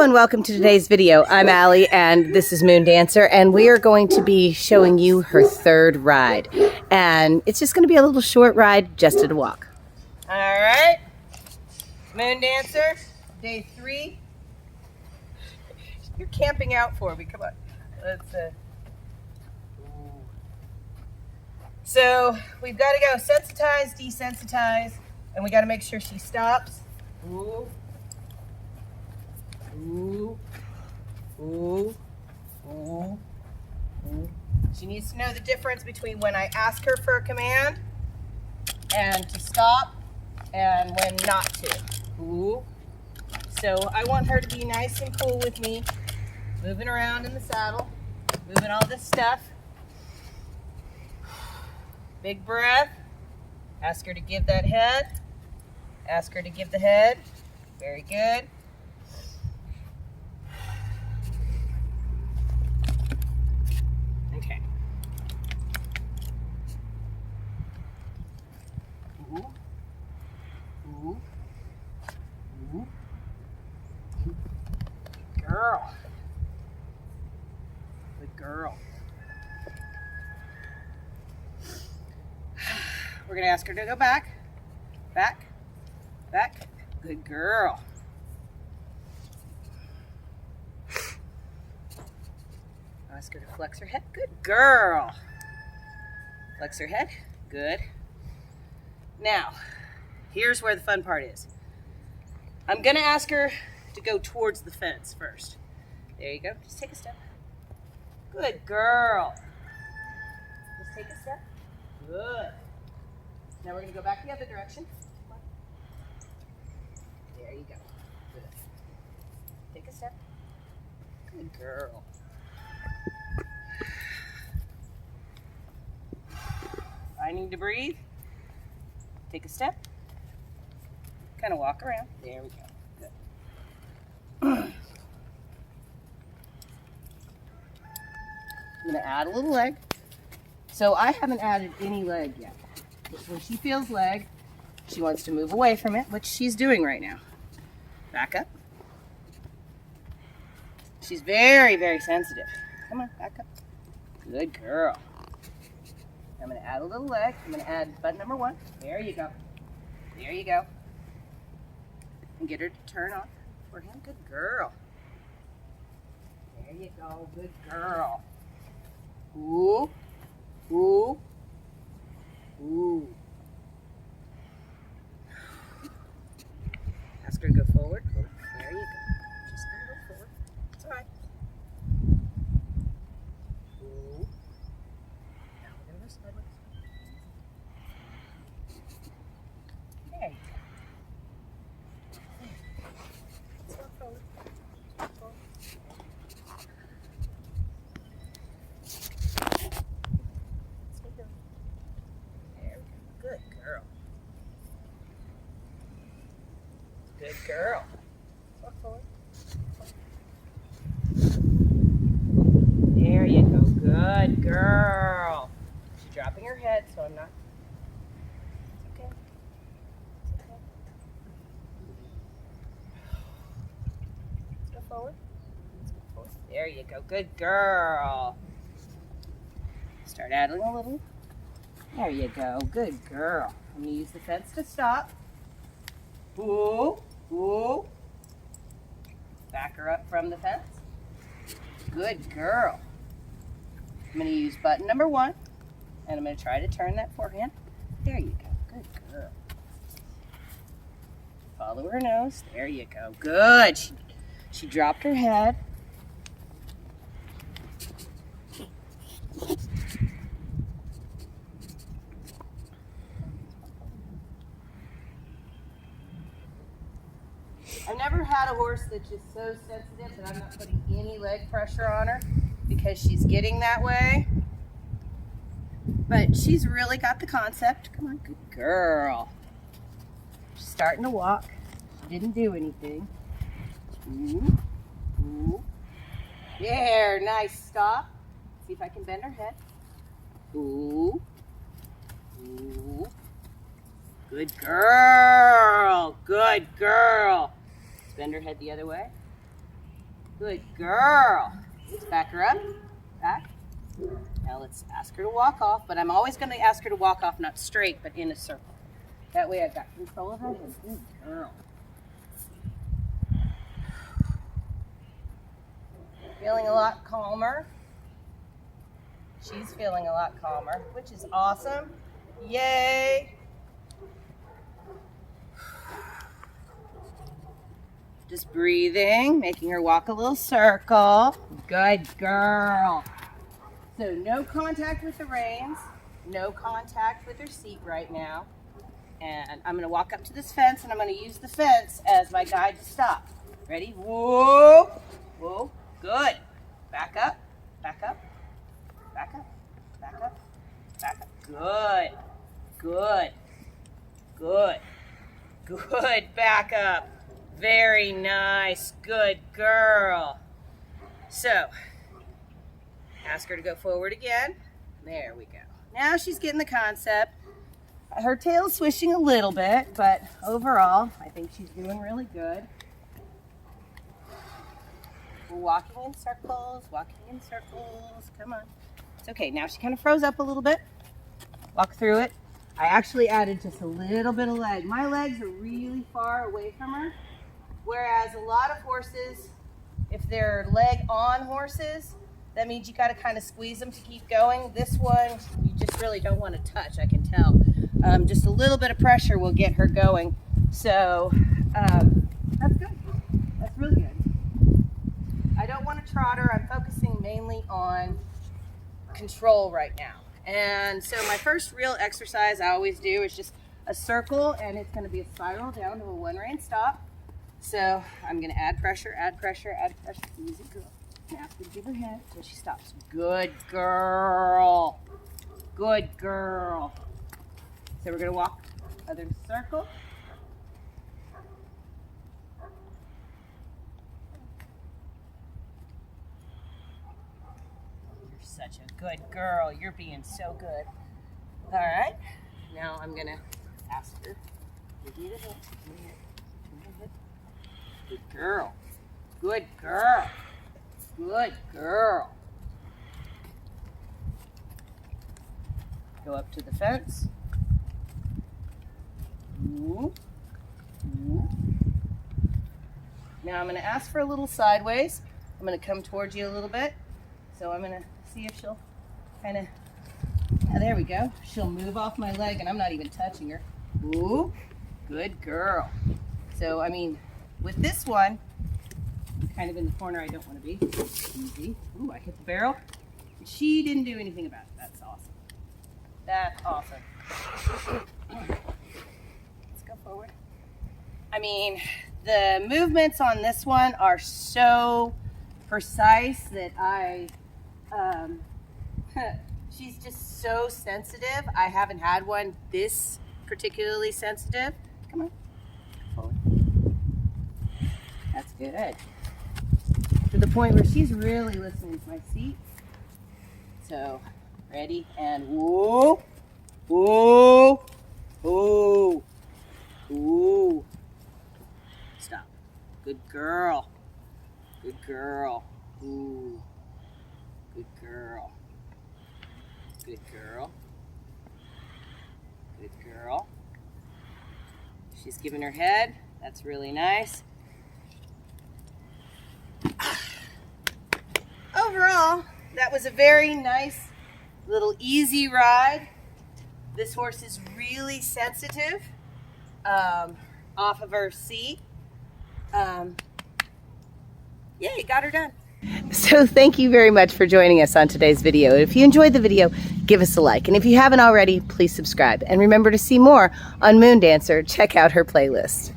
and welcome to today's video. I'm Allie and this is Moondancer, and we are going to be showing you her third ride. And it's just going to be a little short ride, just at a walk. All right, Moondancer, day 3. You're camping out for me, come on. Let's So we've got to go sensitize, desensitize, and we got to make sure she stops. Ooh. Ooh, ooh, ooh, ooh. She needs to know the difference between when I ask her for a command and to stop and when not to. Ooh. So I want her to be nice and cool with me, moving around in the saddle, moving all this stuff. Big breath. Ask her to give that head. Ask her to give the head. Very good. Okay. Ooh. Ooh. Ooh. Good girl. Good girl. We're going to ask her to go back. Back. Back. Good girl. Ask her to flex her head. Good girl. Flex her head. Good. Now, here's where the fun part is. I'm going to ask her to go towards the fence first. There you go. Just take a step. Good girl. Just take a step. Good. Now we're going to go back the other direction. There you go. Good. Take a step. Good girl. I need to breathe. Take a step. Kind of walk around. There we go. Good. I'm going to add a little leg. So I haven't added any leg yet. But when she feels leg, she wants to move away from it, which she's doing right now. Back up. She's very, very sensitive. Come on, back up. Good girl. I'm going to add a little leg. I'm going to add button number 1. There you go. There you go. And get her to turn on for him. Good girl. There you go. Good girl. Ooh. Ooh. Ooh. Ask her to go forward. There you go. Just go forward. It's all right. Ooh. Now we're going to go sideways. There you go. Let's go forward. Let's go forward. Let's go forward. There we go. Good girl. Good girl. Walk forward. There you go. Good girl. She's dropping her head, so I'm not. It's okay. It's okay. Let's go forward. Let's go forward. There you go. Good girl. Start adding a little. There you go. Good girl. I'm going to use the fence to stop. Ooh. Ooh. Back her up from the fence. Good girl. I'm going to use button number 1, and I'm going to try to turn that forehand. There you go. Good girl. Follow her nose. There you go. Good. She dropped her head. I've never had a horse that's just so sensitive that I'm not putting any leg pressure on her because she's getting that way. But she's really got the concept. Come on, good girl. She's starting to walk. She didn't do anything. Ooh, ooh. There, nice, stop. See if I can bend her head. Ooh, ooh. Good girl, good girl. Bend her head the other way. Good girl. Let's back her up. Back. Now let's ask her to walk off, but I'm always going to ask her to walk off not straight, but in a circle. That way I've got control of her. Good girl. Feeling a lot calmer. She's feeling a lot calmer, which is awesome. Yay! Just breathing, making her walk a little circle. Good girl. So no contact with the reins, no contact with her seat right now. And I'm gonna walk up to this fence and I'm gonna use the fence as my guide to stop. Ready? Whoa, whoa, good. Back up, back up, back up, back up, back up. Good, good, good, good. Back up. Very nice. Good girl. So, ask her to go forward again. There we go. Now she's getting the concept. Her tail's swishing a little bit, but overall, I think she's doing really good. We're walking in circles, walking in circles. Come on. It's okay. Now she kind of froze up a little bit. Walk through it. I actually added just a little bit of leg. My legs are really far away from her. Whereas a lot of horses, if they're leg on horses, that means you got to kind of squeeze them to keep going. This one, you just really don't want to touch, I can tell. Just a little bit of pressure will get her going. So that's good. That's really good. I don't want to trot her. I'm focusing mainly on control right now. And so my first real exercise I always do is just a circle, and it's going to be a spiral down to a one rein stop. So I'm going to add pressure, add pressure, add pressure. Easy girl. Now I'm going to give her head until she stops. Good girl. Good girl. So we're going to walk other circle. You're such a good girl. You're being so good. All right. Now I'm going to ask her. Give me the head. Give me the head. Good girl. Good girl. Good girl. Go up to the fence. Ooh. Ooh. Now I'm going to ask for a little sideways. I'm going to come towards you a little bit. So I'm going to see if she'll kind of, there we go. She'll move off my leg and I'm not even touching her. Ooh. Good girl. So, I mean, with this one, I'm kind of in the corner I don't want to be. Easy. Ooh, I hit the barrel. She didn't do anything about it. That's awesome. That's awesome. Let's go forward. I mean, the movements on this one are so precise that she's just so sensitive. I haven't had one this particularly sensitive. Come on. Forward. That's good. To the point where she's really listening to my seat. So, ready, and whoa, whoa, whoa, whoa. Stop. Good girl. Good girl. Ooh. Good girl. Good girl. Good girl. She's giving her head. That's really nice. Overall, that was a very nice little easy ride. This horse is really sensitive off of her seat. Yay, got her done. So thank you very much for joining us on today's video. If you enjoyed the video, give us a like. And if you haven't already, please subscribe. And remember, to see more on Moondancer, check out her playlist.